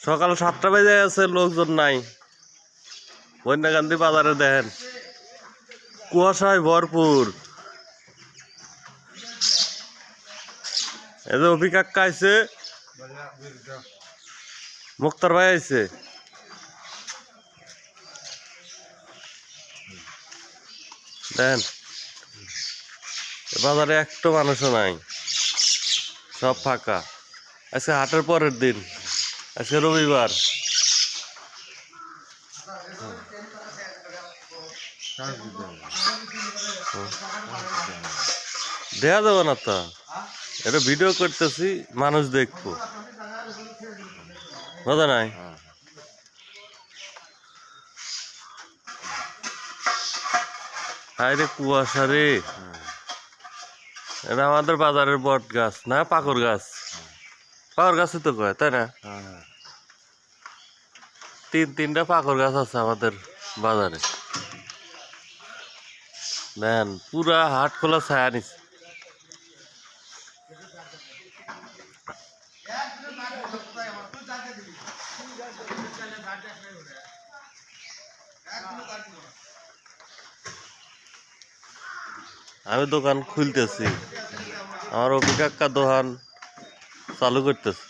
সকাল 7টা বেজে গেছে, লোকজন নাই। বন্যাকান্দি বাজারে দেখেন কুয়াশায় ভরপুর। এই যে অভি কাকা আইছে, মুক্তার ভাই আইছে। দেখেন বাজারে একটা মানুষও নাই, সব ফাঁকা। আজকে হাটের পরের দিন, আজকে রবিবার। দেখা যাবে না তো, এটা ভিডিও করতেছি, মানুষ দেখবো, বুঝা নাই? হায় রে কুয়াশা রে। এটা আমাদের বাজারের বট গাছ না, পাকড় গাছ। পাকড় গাছই তো কয়, তাই না? তিনটা পাকড় গাছ আছে আমাদের বাজারে। দেন পুরা হাট খোলা ছায়া নিছে। আমি দোকান খুলতেছি, আমার অভি কাকা দোকান চালু করতেছে।